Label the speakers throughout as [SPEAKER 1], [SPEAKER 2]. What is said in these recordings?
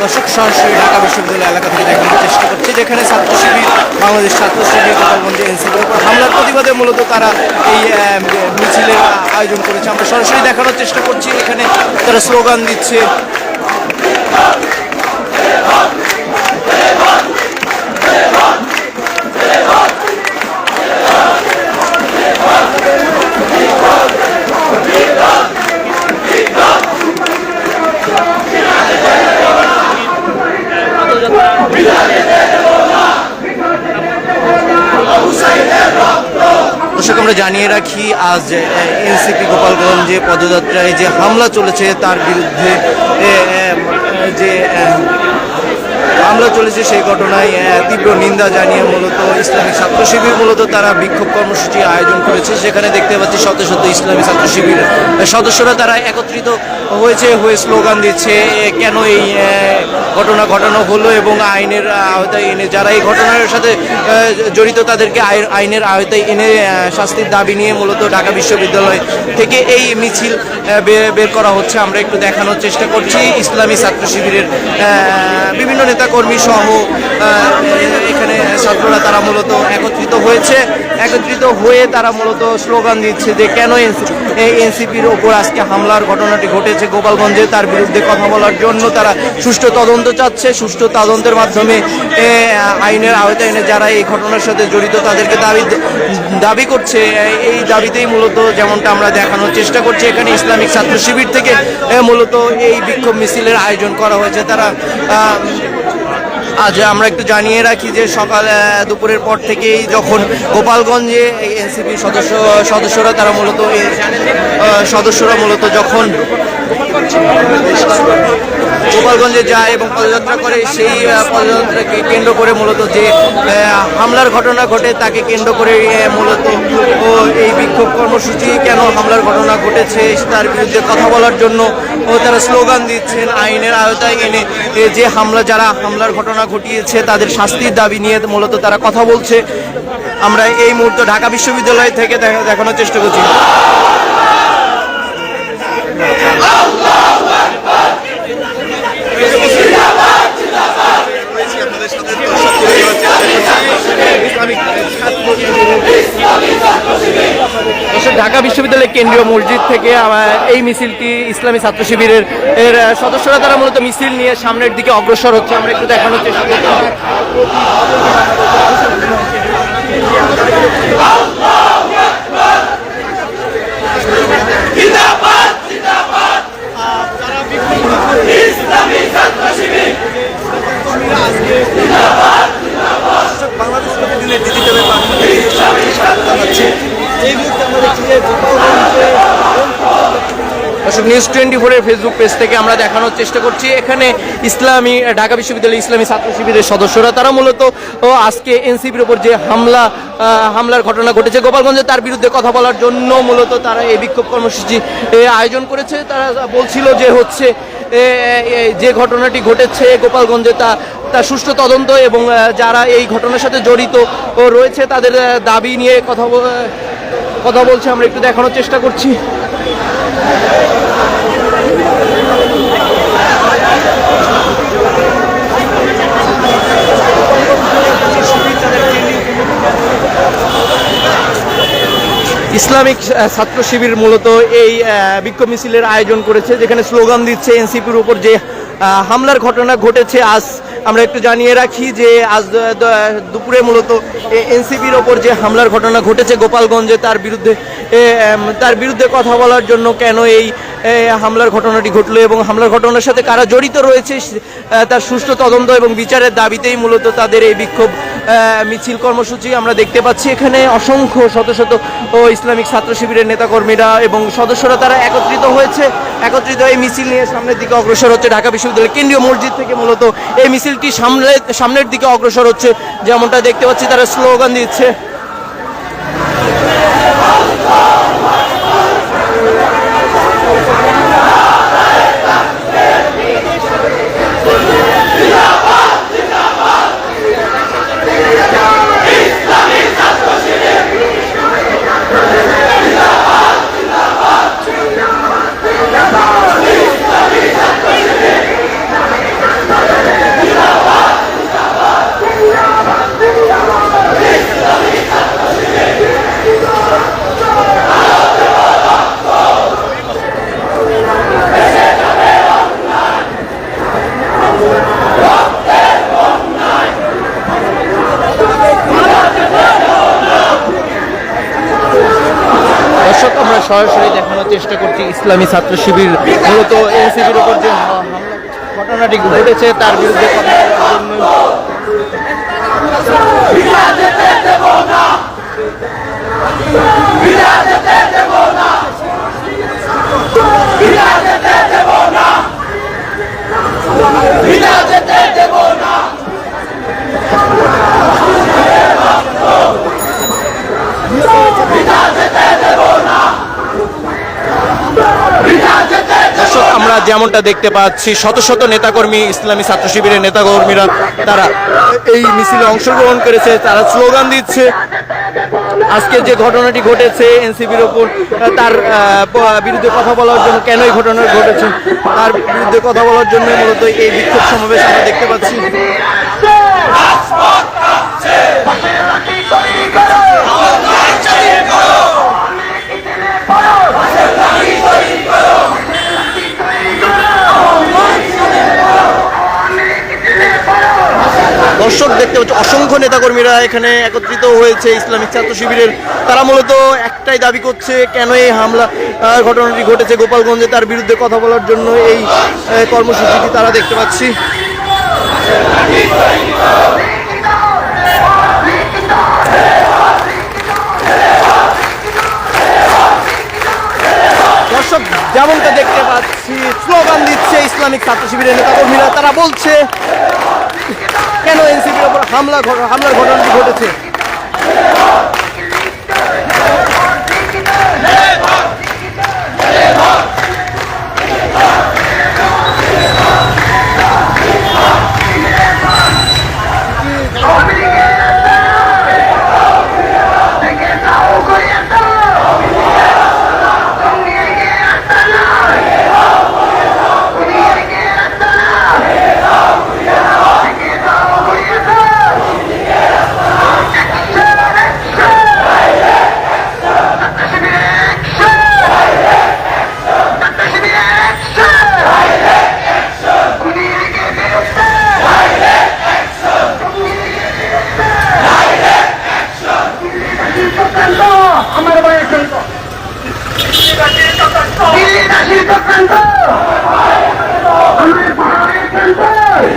[SPEAKER 1] দর্শক সরাসরি ঢাকা বিশ্ববিদ্যালয় এলাকা থেকে দেখানোর চেষ্টা করছে, যেখানে ছাত্র শিবির বাংলাদেশ ছাত্র শিবির গোপালগঞ্জে এনসিপির উপর হামলার প্রতিবাদে মূলত তারা এই মিছিলের আয়োজন করেছে। আমরা সরাসরি দেখানোর চেষ্টা করছি, এখানে তারা স্লোগান দিচ্ছে। দর্শক আমরা জানিয়ে রাখি, আজ এনসিপি গোপালগঞ্জে পদযাত্রায় যে হামলা চলেছে তার বিরুদ্ধে যে হামলা চলেছে সেই ঘটনায় তীব্র নিন্দা জানিয়ে মূলত ইসলামী ছাত্র শিবির মূলত তারা বিক্ষোভ কর্মসূচি আয়োজন করেছে। সেখানে দেখতে পাচ্ছি শত শত ইসলামী ছাত্র শিবির সদস্যরা তারা একত্রিত হয়ে স্লোগান দিচ্ছে কেন এই ঘটনা ঘটানো হলো এবং আইনের আওতায় এনে যারা এই ঘটনার সাথে জড়িত তাদেরকে আইনের আওতায় এনে শাস্তির দাবি নিয়ে মূলত ঢাকা বিশ্ববিদ্যালয় থেকে এই মিছিল বের করা হচ্ছে। আমরা একটু দেখানোর চেষ্টা করছি ইসলামী ছাত্র শিবিরের বিভিন্ন নেতাকর্মী সহ এখানে ছাত্ররা তারা মূলত একত্রিত হয়ে তারা মূলত স্লোগান দিচ্ছে যে কেন এনসিপির ওপর আজকে হামলার ঘটনাটি ঘটেছে গোপালগঞ্জে, তার বিরুদ্ধে কথা বলার জন্য তারা সুষ্ঠু তদন্ত চাচ্ছে। সুষ্ঠু তদন্তের মাধ্যমে আইনের আওতায় এনে যারা এই ঘটনার সাথে জড়িত তাদেরকে দাবি করছে। এই দাবিতেই মূলত যেমনটা আমরা দেখানোর চেষ্টা করছি, এখানে ইসলামিক ছাত্র শিবির থেকে মূলত এই বিক্ষোভ মিছিলের আয়োজন করা হয়েছে। তারা আজ আমরা একটু জানিয়ে রাখি যে সকাল দুপুরের পর থেকেই যখন গোপালগঞ্জে এনসিপির সদস্যরা তারা মূলত যখন গোপালগঞ্জে যায় এবং পদযাত্রা করে, সেই পদযাত্রাকে কেন্দ্র করে মূলত যে হামলার ঘটনা ঘটে তাকে কেন্দ্র করে মূলত এই বিক্ষোভ কর্মসূচি কেন হামলার ঘটনা ঘটেছে তার বিরুদ্ধে কথা বলার জন্য তারা স্লোগান দিচ্ছেন। আইনের আওতায় এনে যে যারা হামলার ঘটনা ঘটিয়েছে তাদের শাস্তির দাবি নিয়ে মূলত তারা কথা বলছে। আমরা এই মুহূর্তে ঢাকা বিশ্ববিদ্যালয় থেকে দেখানোর চেষ্টা করছি। ঢাকা বিশ্ববিদ্যালয়ের কেন্দ্রীয় মসজিদ থেকে এই মিছিলটি ইসলামী ছাত্র শিবিরের সদস্যরা তারা মূলত মিছিল নিয়ে সামনের দিকে অগ্রসর হচ্ছে। আমরা একটু দেখানোর চেষ্টা করছি। নিউজ 24-এর ফেসবুক পেজ থেকে আমরা দেখানোর চেষ্টা করছি, এখানে ঢাকা বিশ্ববিদ্যালয়ের ইসলামী ছাত্র শিবিরের সদস্যরা তারা মূলত আজকে এনসিপির উপর যে হামলার ঘটনা ঘটেছে গোপালগঞ্জে তার বিরুদ্ধে কথা বলার জন্য মূলত তারা এই বিক্ষোভ কর্মসূচি আয়োজন করেছে। তারা বলছিল যে যে ঘটনাটি ঘটেছে গোপালগঞ্জে তা সুষ্ঠু তদন্ত এবং যারা এই ঘটনার সাথে জড়িত রয়েছে তাদের দাবি নিয়ে কথা বলছে। আমরা একটু দেখানোর চেষ্টা করছি। ইসলামিক ছাত্র শিবির মূলত এই বিক্ষোভ মিছিলের আয়োজন করেছে, যেখানে স্লোগান দিচ্ছে এনসিপির উপর যে হামলার ঘটনা ঘটেছে। আজ আমরা একটু জানিয়ে রাখি যে আজ দুপুরে মূলত এনসিপির ওপর যে হামলার ঘটনা ঘটেছে গোপালগঞ্জে তার বিরুদ্ধে কথা বলার জন্য কেন এই হামলার ঘটনাটি ঘটলো এবং হামলার ঘটনার সাথে কারা জড়িত রয়েছে তার সুষ্ঠু তদন্ত এবং বিচারের দাবিতেই মূলত তাদের এই বিক্ষোভ মিছিল কর্মসূচি আমরা দেখতে পাচ্ছি। এখানে অসংখ্য শত শত ইসলামিক ছাত্র শিবিরের নেতাকর্মীরা এবং সদস্যরা তারা একত্রিত এই মিছিল নিয়ে সামনের দিকে অগ্রসর হচ্ছে। ঢাকা বিশ্ববিদ্যালয়ের কেন্দ্রীয় মসজিদ থেকে মূলত এই মিছিলটি সামনের দিকে অগ্রসর হচ্ছে, যেমনটা দেখতে পাচ্ছি তারা স্লোগান দিচ্ছে। সরাসরি দেখানোর চেষ্টা করছি। ইসলামী ছাত্র শিবির মূলত এনসিপির উপর যে ঘটনাটি ঘটেছে তার বিরুদ্ধে কথা বলার জন্য আমরা যেমনটা দেখতে পাচ্ছি শত শত নেতাকর্মী, ইসলামী ছাত্র শিবিরের নেতাকর্মীরা তারা এই মিছিলে অংশগ্রহণ করেছে, তারা স্লোগান দিচ্ছে। আজকে যে ঘটনাটি ঘটেছে এনসিপির ওপর, তার বিরুদ্ধে কথা বলার জন্য, কেন এই ঘটনা ঘটেছে তার বিরুদ্ধে কথা বলার জন্য মূলত এই বিক্ষোভ সমাবেশ আমরা দেখতে পাচ্ছি। দর্শক দেখতে পাচ্ছি অসংখ্য নেতাকর্মীরা এখানে একত্রিত হয়েছে ইসলামিক ছাত্র শিবিরের। তারা মূলত একটাই দাবি করছে, কেন এই হামলা ঘটনাটি ঘটেছে গোপালগঞ্জে তার বিরুদ্ধে কথা বলার জন্য এই কর্মসূচিটি তারা দেখতে পাচ্ছি। দর্শক যেমনটা দেখতে পাচ্ছি স্লোগান দিচ্ছে ইসলামিক ছাত্র শিবিরের নেতাকর্মীরা। তারা বলছে কেন এনসিপির উপর হামলার ঘটনাটি ঘটেছে।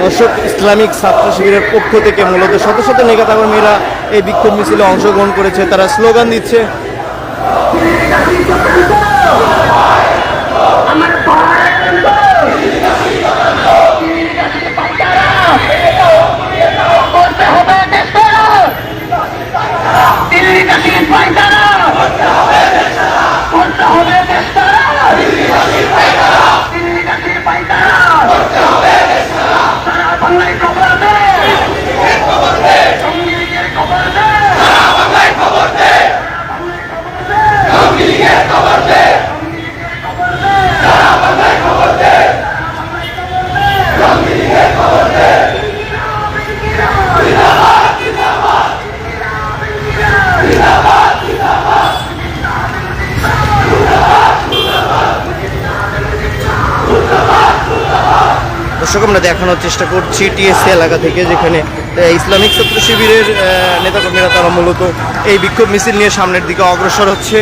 [SPEAKER 1] দর্শক ইসলামিক ছাত্র শিবিরের পক্ষ থেকে মূলত শত শত নেতাকর্মীরা এই বিক্ষোভ মিছিলে অংশগ্রহণ করেছে, তারা স্লোগান দিচ্ছে। দর্শক আমরা দেখানোর চেষ্টা করছি টিএসসি এলাকা থেকে, যেখানে ইসলামিক ছাত্র শিবিরের নেতাকর্মীরা তারা মূলত এই বিক্ষোভ মিছিল নিয়ে সামনের দিকে অগ্রসর হচ্ছে।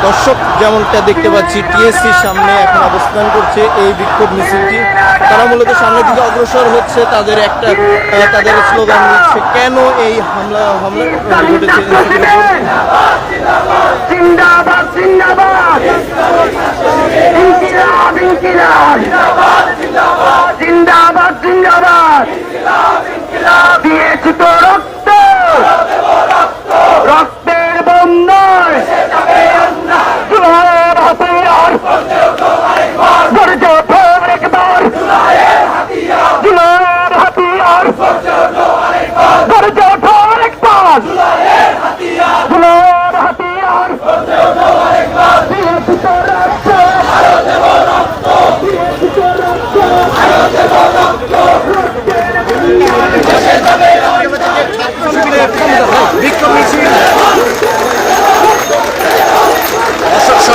[SPEAKER 1] দর্শক যেমনটা দেখতে পাচ্ছি টিএসসির সামনে এখন অবস্থান করছে এই বিক্ষোভ মিছিলটি। তারা মূলত সামনের দিকে অগ্রসর হচ্ছে, তাদের স্লোগান দিচ্ছে কেন এই হামলা ঘটেছে। রক্তের বন্যায় হাতিয়ার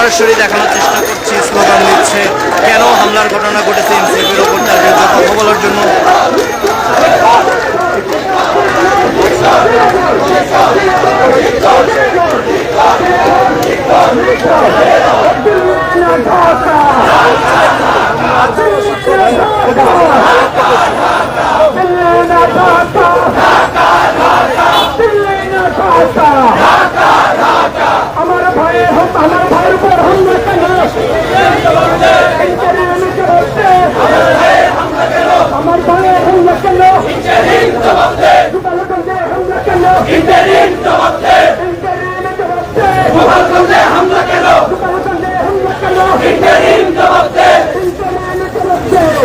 [SPEAKER 1] সরাসরি দেখানোর চেষ্টা করছি, স্লোগান দিচ্ছে কেন হামলার ঘটনা ঘটেছে এনসিপির ওপর, তার বিরুদ্ধে কথা বলার জন্য।
[SPEAKER 2] আমার ভাইয়ের উপর হামলা কেন? আমার ভাইয়ের হামলা কেন? গোপালগঞ্জে হামলা কেন? গোপালগঞ্জে হামলা কেন?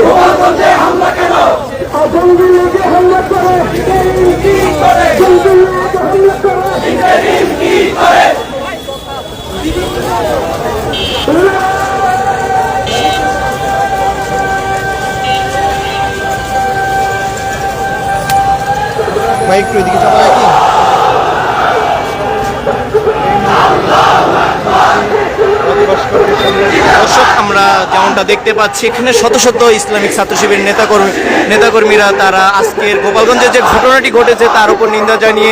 [SPEAKER 2] গোপালগঞ্জে হামলা কেন? জঙ্গি লেগে হামলা করে, জঙ্গি লেগে হামলা করে।
[SPEAKER 1] ভাই একটু এদিকে যাওয়া যায় কি? দর্শক, আমরা যেমনটা দেখতে পাচ্ছি এখানে শত শত ইসলামিক ছাত্র শিবিরের নেতাকর্মীরা তারা আজকের গোপালগঞ্জে যে ঘটনাটি ঘটেছে তার উপর নিন্দা জানিয়ে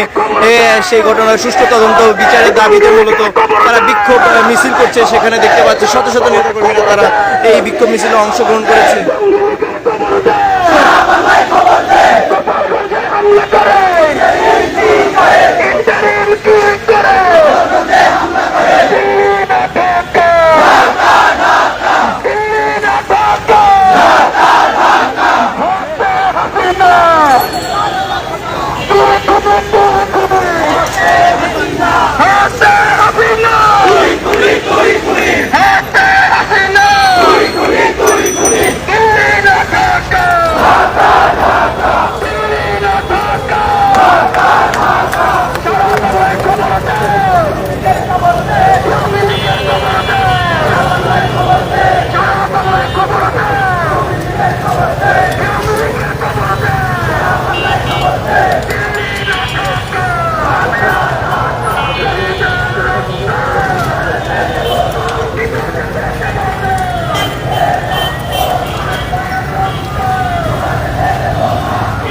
[SPEAKER 1] সেই ঘটনার সুষ্ঠু তদন্ত বিচারের দাবিতে মূলত তারা বিক্ষোভ মিছিল করছে। সেখানে দেখতে পাচ্ছি শত শত নেতাকর্মীরা তারা এই বিক্ষোভ মিছিলে অংশগ্রহণ করেছে।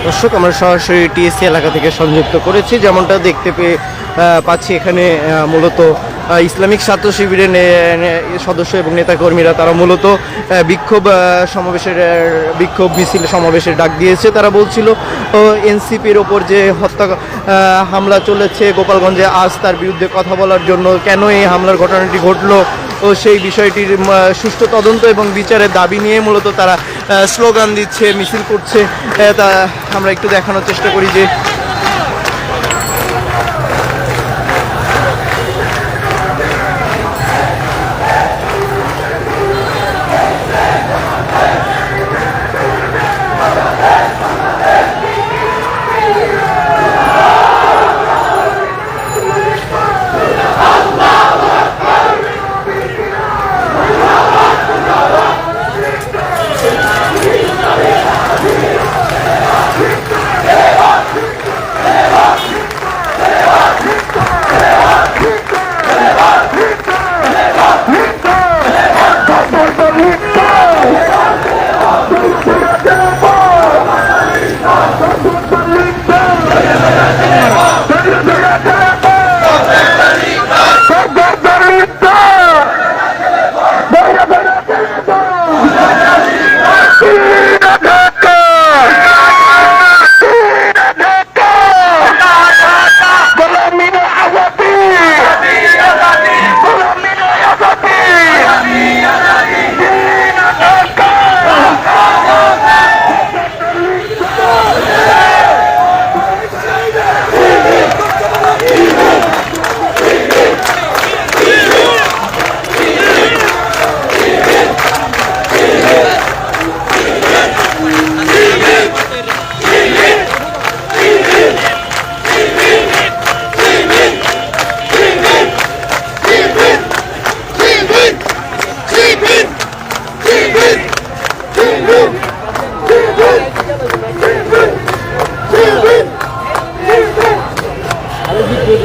[SPEAKER 1] দর্শক, আমরা সরাসরি টিএসসি এলাকা থেকে সংযুক্ত করেছি। যেমনটা দেখতে পাচ্ছি এখানে মূলত ইসলামিক ছাত্র শিবিরের সদস্য এবং নেতাকর্মীরা তারা মূলত বিক্ষোভ মিছিল সমাবেশের ডাক দিয়েছে। তারা বলছিল এনসিপির ওপর যে হামলা চলেছে গোপালগঞ্জে আজ, তার বিরুদ্ধে কথা বলার জন্য, কেন এই হামলার ঘটনাটি ঘটলো ও সেই বিষয়টির সুষ্ঠু তদন্ত এবং বিচারের দাবি নিয়ে মূলত তারা স্লোগান দিচ্ছে, মিছিল করছে। তা আমরা একটু দেখানোর চেষ্টা করি যে
[SPEAKER 2] ভিডিও